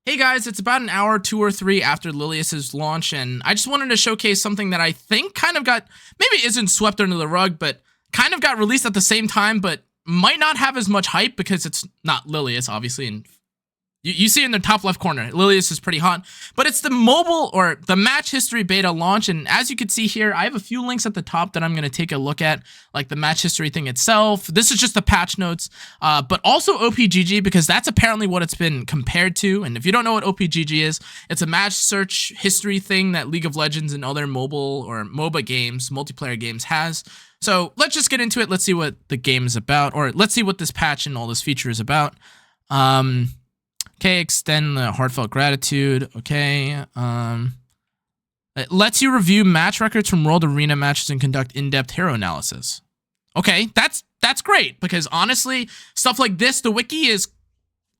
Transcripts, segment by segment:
Hey guys, it's about an hour, 2 or 3 after Lilius's launch, and I just wanted to showcase something that I think kind of got, maybe isn't swept under the rug, but kind of got released at the same time, but might not have as much hype because it's not Lilius, obviously, and you see in the top left corner, Lilius is pretty hot, but it's the mobile or the match history beta launch. And as you can see here, I have a few links at the top that I'm going to take a look at, like the match history thing itself. This is just the patch notes, but also OPGG, because that's apparently what it's been compared to. And if you don't know what OPGG is, it's a match search history thing that League of Legends and other mobile or MOBA games, multiplayer games has. So let's just get into it. Let's see what the game is about, or let's see what this patch and all this feature is about. Okay, extend the heartfelt gratitude. Okay. It lets you review match records from World Arena matches and conduct in-depth hero analysis. Okay, that's great, because honestly, stuff like this, the wiki is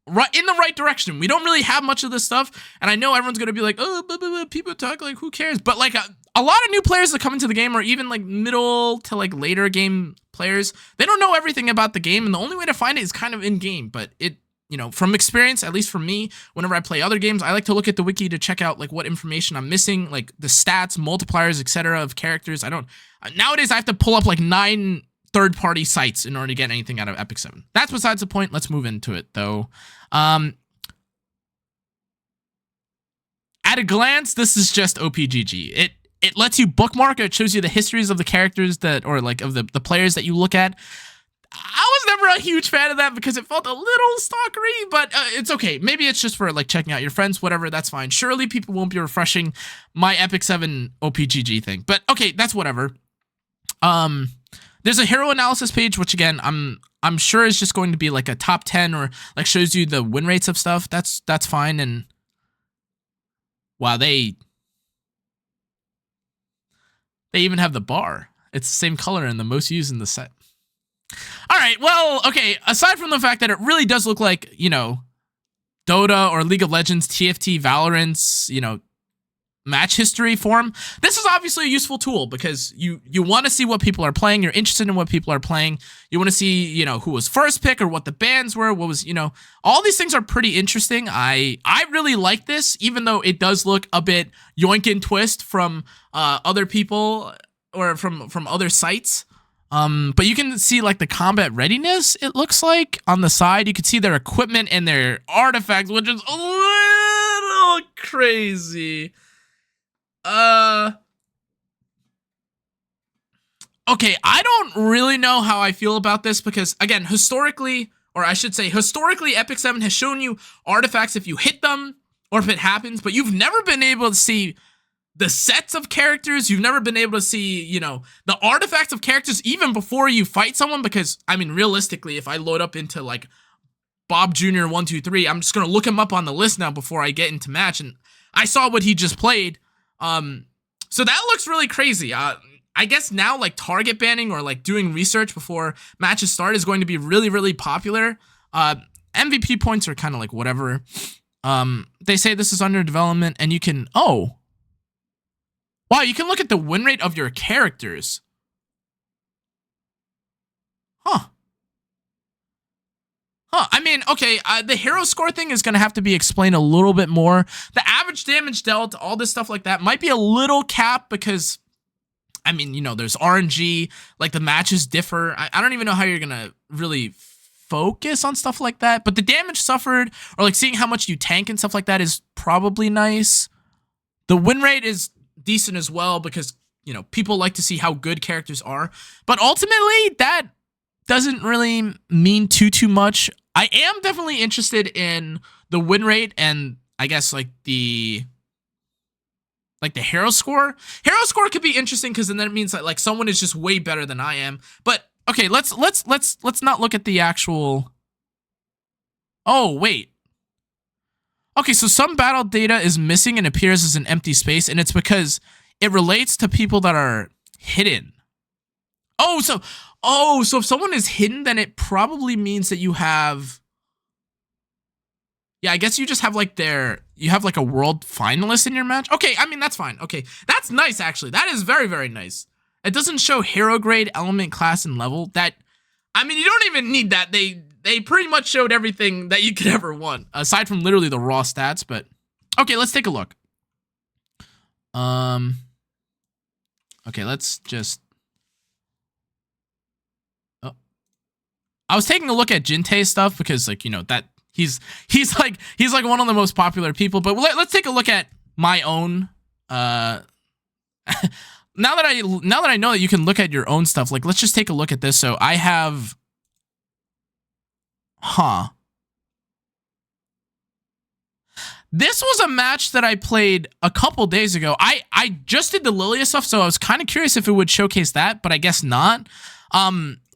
right in the right direction. We don't really have much of this stuff, and I know everyone's gonna be like, oh, blah, blah, blah, people talk, like, who cares? But like a lot of new players that come into the game, or even like middle to like later game players, they don't know everything about the game, and the only way to find it is kind of in game. But from experience, at least for me, whenever I play other games, I like to look at the wiki to check out like what information I'm missing, like the stats, multipliers, etc. of characters. Nowadays I have to pull up like 9 third-party sites in order to get anything out of EpicSeven. That's besides the point. Let's move into it though. At a glance, this is just OPGG. It lets you bookmark. It shows you the histories of the characters or like of the players that you look at. I was never a huge fan of that because it felt a little stalkery, but it's okay. Maybe it's just for like checking out your friends, whatever, that's fine. Surely people won't be refreshing my EpicSeven OPGG thing, but okay, that's whatever. There's a hero analysis page, which again, I'm sure is just going to be like a top 10 or like shows you the win rates of stuff. That's fine. And wow, they even have the bar. It's the same color and the most used in the set. All right, well, okay, aside from the fact that it really does look like, Dota or League of Legends, TFT, Valorant's, match history form, this is obviously a useful tool because you want to see what people are playing, you're interested in what people are playing, you want to see, who was first pick or what the bans were, what was, all these things are pretty interesting. I really like this, even though it does look a bit yoink and twist from other people or from other sites. But you can see like the combat readiness, it looks like on the side. You can see their equipment and their artifacts, which is a little crazy. Okay, I don't really know how I feel about this because, again, historically, EpicSeven has shown you artifacts if you hit them or if it happens, but you've never been able to see the sets of characters. You've never been able to see, the artifacts of characters even before you fight someone, because, I mean, realistically, if I load up into, like, Bob Jr. 123, I'm just going to look him up on the list now before I get into match, and I saw what he just played. So that looks really crazy. I guess now, like, target banning or, like, doing research before matches start is going to be really, really popular. MVP points are kind of like whatever. They say this is under development, and you can... Wow, you can look at the win rate of your characters. Huh. I mean, okay, the hero score thing is going to have to be explained a little bit more. The average damage dealt, all this stuff like that, might be a little capped because, I mean, there's RNG, like the matches differ. I don't even know how you're going to really focus on stuff like that. But the damage suffered, or like seeing how much you tank and stuff like that is probably nice. The win rate is decent as well because, people like to see how good characters are. But ultimately, that doesn't really mean too much. I am definitely interested in the win rate and I guess like the hero score. Hero score could be interesting because then it means that like someone is just way better than I am. But okay, let's not look at the actual. Oh, wait. Okay, so some battle data is missing and appears as an empty space, and it's because it relates to people that are hidden. So if someone is hidden, then it probably means that you have... Yeah, I guess you just have like you have like a world finalist in your match. Okay, I mean, that's fine. Okay, that's nice, actually. That is very, very nice. It doesn't show hero grade, element, class, and level. I mean, you don't even need that. They pretty much showed everything that you could ever want, aside from literally the raw stats. But okay, let's take a look. Okay, let's just. Oh, I was taking a look at Jintae's stuff because, like, you know, that he's like one of the most popular people. But let's take a look at my own. Now that I know that you can look at your own stuff, like, let's just take a look at this. So I have. This was a match that I played a couple days ago. I just did the Lilia stuff, so I was kind of curious if it would showcase that, but I guess not.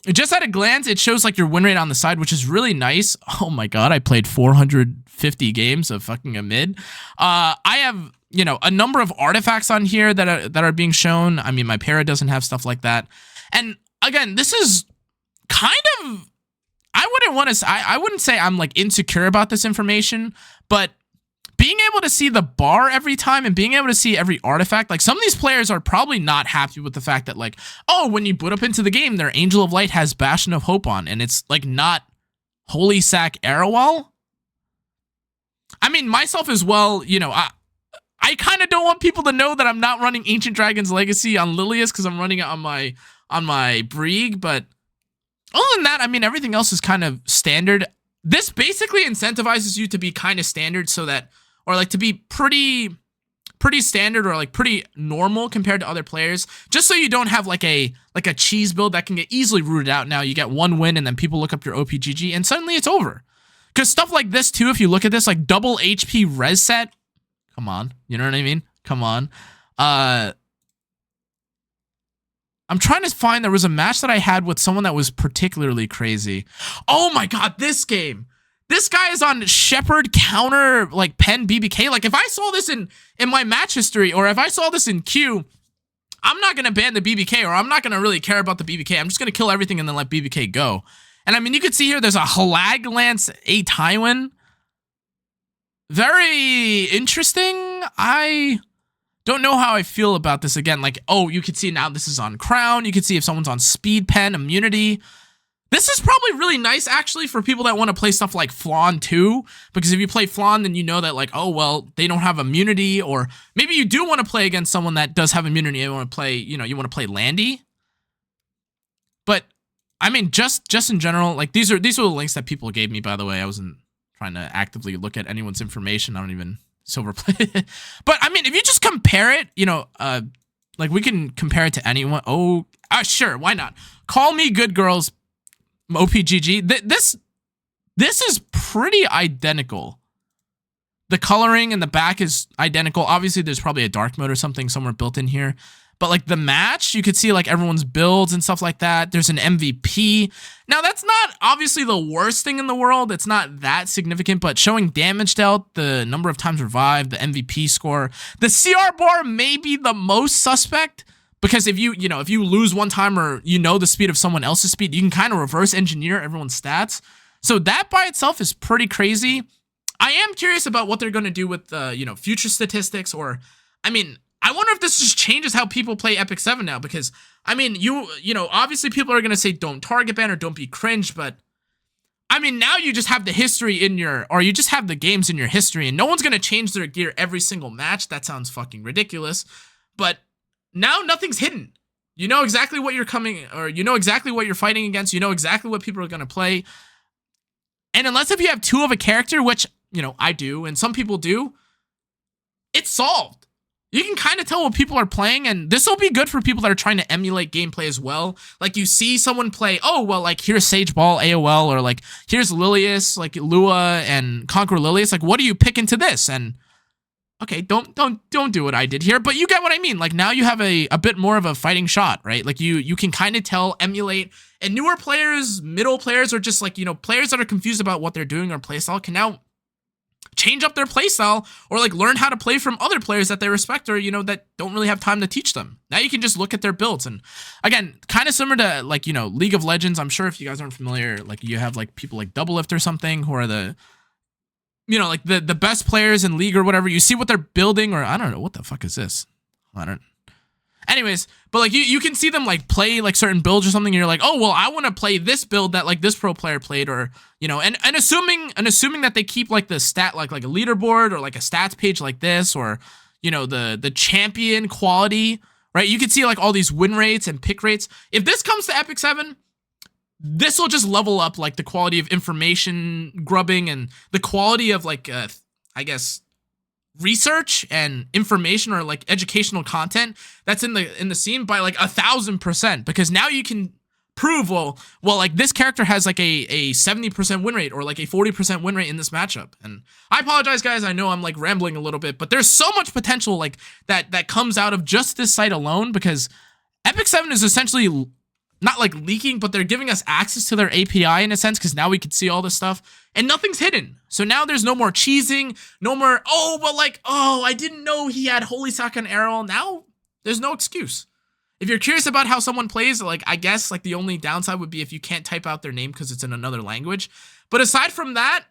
Just at a glance, it shows like your win rate on the side, which is really nice. Oh my god, I played 450 games of fucking a mid. I have, you know, a number of artifacts on here that are being shown. I mean, my para doesn't have stuff like that. And again, this is kind of, I wouldn't say I'm like insecure about this information, but being able to see the bar every time and being able to see every artifact, like, some of these players are probably not happy with the fact that, like, oh, when you boot up into the game, their Angel of Light has Bastion of Hope on, and it's like not Holy Sack Arrowwell. I mean, myself as well, you know, I kind of don't want people to know that I'm not running Ancient Dragon's Legacy on Lilius because I'm running it on my Brieg, but other than that, I mean, everything else is kind of standard. This basically incentivizes you to be kind of standard so that, or like to be pretty standard or like pretty normal compared to other players, just so you don't have like a cheese build that can get easily rooted out. Now you get one win and then people look up your OPGG and suddenly it's over. Because stuff like this too, if you look at this, like double HP res set, come on, you know what I mean? Come on. I'm trying to find, there was a match that I had with someone that was particularly crazy. Oh my god, this game. This guy is on Shepherd counter, like, pen BBK. Like, if I saw this in my match history, or if I saw this in queue, I'm not going to ban the BBK, or I'm not going to really care about the BBK. I'm just going to kill everything and then let BBK go. And I mean, you can see here, there's a Halag Lance 8 Tywin. Very interesting. I don't know how I feel about this. Again, like, oh, you can see now this is on Crown. You can see if someone's on Speed Pen, Immunity. This is probably really nice, actually, for people that want to play stuff like Flan too, because if you play Flan, then you know that, like, oh, well, they don't have immunity, or maybe you do want to play against someone that does have immunity. You want to play, you know, you want to play Landy. But I mean, just in general, like, these are the links that people gave me, by the way. I wasn't trying to actively look at anyone's information. I don't even silver play. But I mean, if you just compare it, you know, like, we can compare it to anyone. Oh, sure, why not? Call me good girls. OPGG. This is pretty identical. The coloring and the back is identical. Obviously, there's probably a dark mode or something somewhere built in here. But like the match, you could see like everyone's builds and stuff like that. There's an MVP. Now, that's not obviously the worst thing in the world. It's not that significant, but showing damage dealt, the number of times revived, the MVP score, the CR bar may be the most suspect. Because if you lose one time, or you know the speed of someone else's speed, you can kind of reverse engineer everyone's stats. So that by itself is pretty crazy. I am curious about what they're going to do with future statistics, or I mean, I wonder if this just changes how people play EpicSeven now, because I mean, you know, obviously people are going to say don't target ban or don't be cringe, but I mean, now you just have the history in your, or you just have the games in your history, and no one's going to change their gear every single match. That sounds fucking ridiculous. But now nothing's hidden. You know exactly what you're coming, or you know exactly what you're fighting against. You know exactly what people are going to play. And unless if you have two of a character, which, you know, I do, and some people do, it's solved. You can kind of tell what people are playing, and this will be good for people that are trying to emulate gameplay as well. Like, you see someone play, oh, well, like, here's Sage Ball AOL, or like, here's Lilius, like Lua and Conqueror Lilius. Like, what do you pick into this? And okay, don't do what I did here, but you get what I mean. Like, now you have a bit more of a fighting shot, right? Like, you can kind of tell, emulate, and newer players, middle players, or just like, you know, players that are confused about what they're doing or playstyle can now change up their playstyle, or like learn how to play from other players that they respect, or, you know, that don't really have time to teach them. Now you can just look at their builds. And again, kind of similar to, like, you know, League of Legends. I'm sure if you guys aren't familiar, like, you have like people like Doublelift or something, who are the, you know, like the best players in League or whatever. You see what they're building, or I don't know, what the fuck is this? Anyways, but like you can see them like play like certain builds or something, and you're like, oh well, I want to play this build that like this pro player played, or you know, and assuming that they keep like the stat like a leaderboard or like a stats page like this, or you know, the champion quality, right? You can see like all these win rates and pick rates. If this comes to EpicSeven, this will just level up like the quality of information grubbing and the quality of like I guess research and information or like educational content that's in the scene by like 1,000%, because now you can prove well like this character has like a 70% win rate or like a 40% win rate in this matchup. And I apologize guys, I know I'm like rambling a little bit, but there's so much potential like that comes out of just this site alone, because EpicSeven is essentially not like leaking, but they're giving us access to their API in a sense, because now we can see all this stuff and nothing's hidden. So now there's no more cheesing, no more, oh, but like, oh, I didn't know he had Holy Sock and Arrow. Now there's no excuse. If you're curious about how someone plays, like, I guess like the only downside would be if you can't type out their name because it's in another language. But aside from that,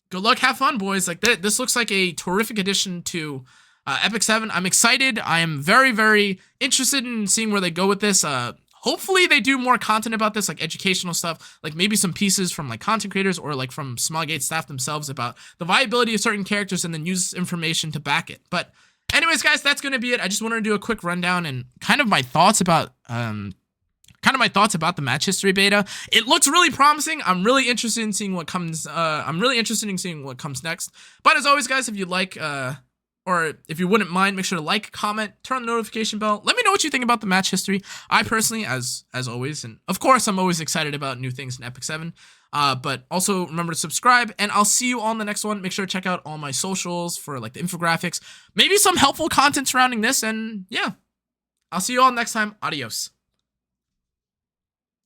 good luck, have fun, boys. Like this looks like a terrific addition to EpicSeven. I'm excited. I am very, very interested in seeing where they go with this. Hopefully they do more content about this, like educational stuff, like maybe some pieces from like content creators or like from Smilegate staff themselves about the viability of certain characters, and then use information to back it. But anyways, guys, that's going to be it. I just wanted to do a quick rundown and kind of my thoughts about the match history beta. It looks really promising. I'm really interested in seeing what comes. Next. But as always, guys, if you'd like, or if you wouldn't mind, make sure to like, comment, turn on the notification bell. Let me know what you think about the match history. I personally, as always, and of course, I'm always excited about new things in EpicSeven. But also remember to subscribe, and I'll see you on the next one. Make sure to check out all my socials for like the infographics, maybe some helpful content surrounding this, and yeah, I'll see you all next time. Adios.